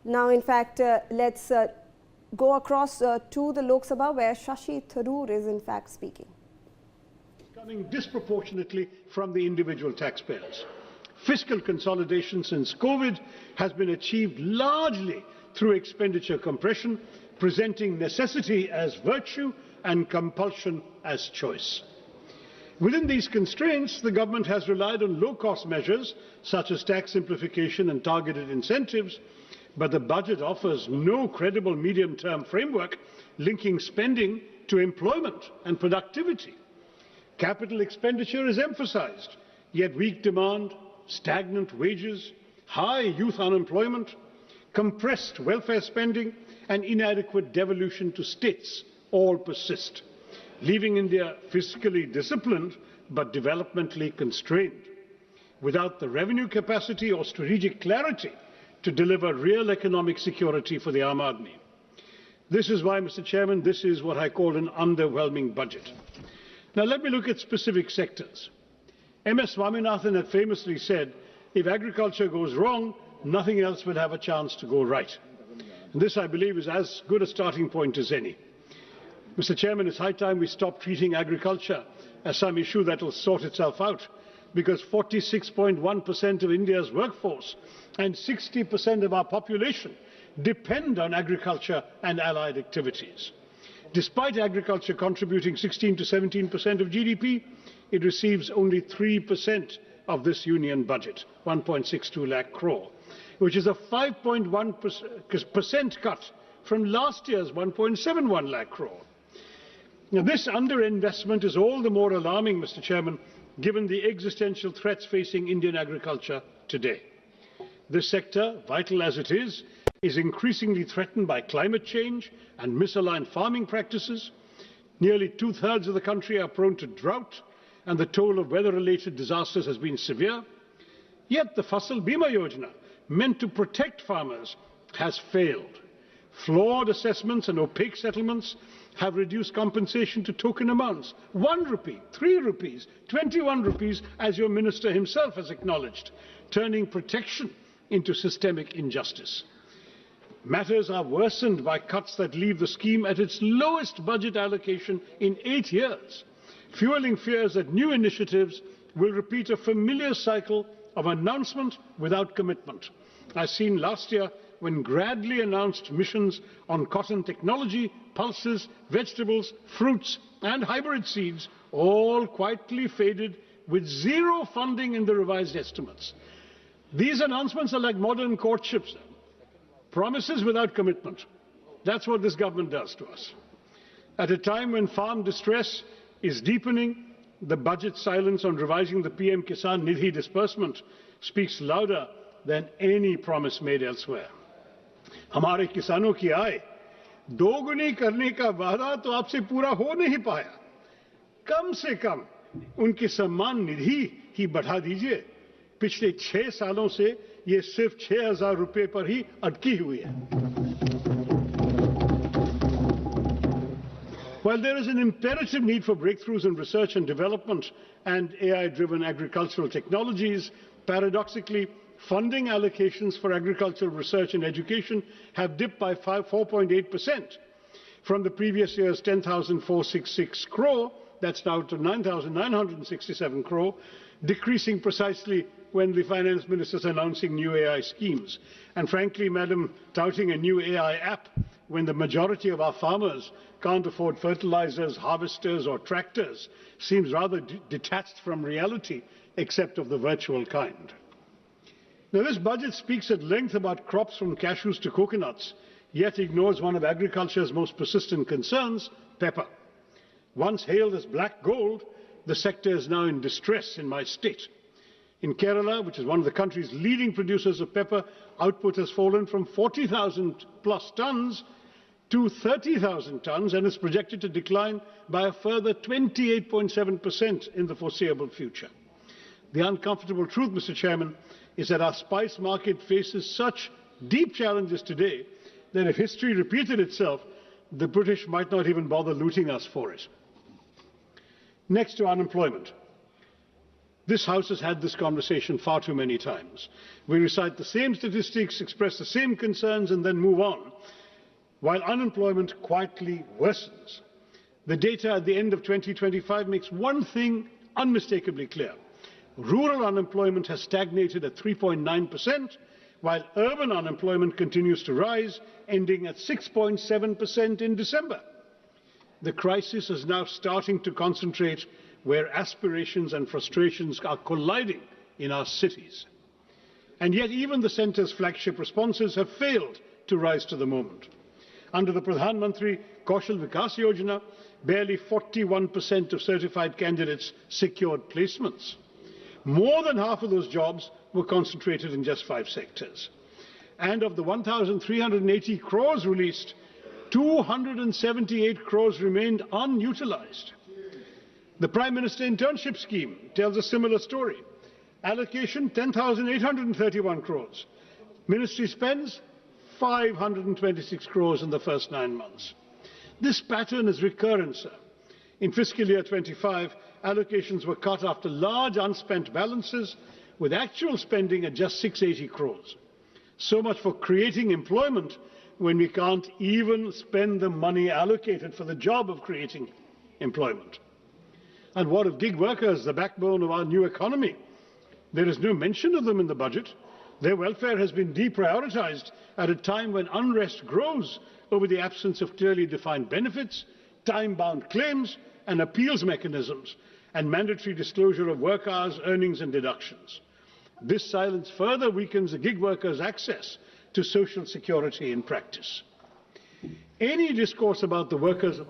Now, in fact, let's go across to the Lok Sabha, where Shashi Tharoor is in fact speaking. Coming disproportionately from the individual taxpayers. Fiscal consolidation since COVID has been achieved largely through expenditure compression, presenting necessity as virtue and compulsion as choice. Within these constraints, the government has relied on low-cost measures such as tax simplification and targeted incentives, but the budget offers no credible medium-term framework linking spending to employment and productivity. Capital expenditure is emphasized, yet weak demand, stagnant wages, high youth unemployment, compressed welfare spending and inadequate devolution to states all persist, leaving India fiscally disciplined but developmentally constrained, without the revenue capacity or strategic clarity to deliver real economic security for the Aam Aadmi. This is why, Mr. Chairman, this is what I call an underwhelming budget. Now let me look at specific sectors. M.S. Swaminathan had famously said, if agriculture goes wrong, nothing else will have a chance to go right. And this, I believe, is as good a starting point as any. Mr. Chairman, it's high time we stop treating agriculture as some issue that will sort itself out, because 46.1% of India's workforce and 60% of our population depend on agriculture and allied activities. Despite agriculture contributing 16 to 17% of GDP, it receives only 3% of this union budget, 1.62 lakh crore, which is a 5.1% cut from last year's 1.71 lakh crore. Now, this underinvestment is all the more alarming, Mr. Chairman, given the existential threats facing Indian agriculture today. This sector, vital as it is increasingly threatened by climate change and misaligned farming practices. Nearly two-thirds of the country are prone to drought, and the toll of weather-related disasters has been severe. Yet the Fasal Bima Yojana, meant to protect farmers, has failed. Flawed assessments and opaque settlements have reduced compensation to token amounts, 1 rupee, 3 rupees, 21 rupees, as your minister himself has acknowledged, turning protection into systemic injustice. Matters are worsened by cuts that leave the scheme at its lowest budget allocation in 8 years, fueling fears that new initiatives will repeat a familiar cycle of announcement without commitment, as seen last year when Gradley announced missions on cotton technology, pulses, vegetables, fruits and hybrid seeds, all quietly faded with zero funding in the revised estimates. These announcements are like modern courtships. Promises without commitment. That's what this government does to us. At a time when farm distress is deepening, the budget silence on revising the PM Kisan Nidhi disbursement speaks louder than any promise made elsewhere. हमारे किसानों की आय दोगुनी करने का वादा तो आपसे पूरा हो नहीं पाया। कम से कम उनकी सम्मान निधि ही बढ़ा दीजिए। पिछले 6 सालों से ये सिर्फ 6,000 रुपए पर ही अटकी हुई है। While there is an imperative need for breakthroughs in research and development and AI-driven agricultural technologies, paradoxically, funding allocations for agricultural research and education have dipped by 4.8% from the previous year's 10,466 crore, that's now to 9,967 crore, decreasing precisely when the finance minister is announcing new AI schemes. And frankly, Madam, touting a new AI app when the majority of our farmers can't afford fertilizers, harvesters or tractors seems rather detached from reality, except of the virtual kind. Now, this budget speaks at length about crops from cashews to coconuts, yet ignores one of agriculture's most persistent concerns, pepper. Once hailed as black gold, the sector is now in distress in my state. In Kerala, which is one of the country's leading producers of pepper, output has fallen from 40,000 plus tons to 30,000 tons and is projected to decline by a further 28.7% in the foreseeable future. The uncomfortable truth, Mr. Chairman, is that our spice market faces such deep challenges today that if history repeated itself, the British might not even bother looting us for it. Next to unemployment. This House has had this conversation far too many times. We recite the same statistics, express the same concerns and then move on, while unemployment quietly worsens. The data at the end of 2025 makes one thing unmistakably clear. Rural unemployment has stagnated at 3.9%, while urban unemployment continues to rise, ending at 6.7% in December. The crisis is now starting to concentrate where aspirations and frustrations are colliding in our cities. And yet even the centre's flagship responses have failed to rise to the moment. Under the Pradhan Mantri Kaushal Vikas Yojana, barely 41% of certified candidates secured placements. More than half of those jobs were concentrated in just 5 sectors. And of the 1,380 crores released, 278 crores remained unutilized. The Prime Minister Internship Scheme tells a similar story. Allocation 10,831 crores. Ministry spends 526 crores in the first 9 months. This pattern is recurrent, sir. In fiscal year 25, allocations were cut after large unspent balances, with actual spending at just 680 crores. So much for creating employment when we can't even spend the money allocated for the job of creating employment. And what of gig workers, the backbone of our new economy? There is no mention of them in the budget. Their welfare has been deprioritized at a time when unrest grows over the absence of clearly defined benefits, time-bound claims and appeals mechanisms, and mandatory disclosure of work hours, earnings and deductions. This silence further weakens the gig workers' access to social security in practice. Any discourse about the workers of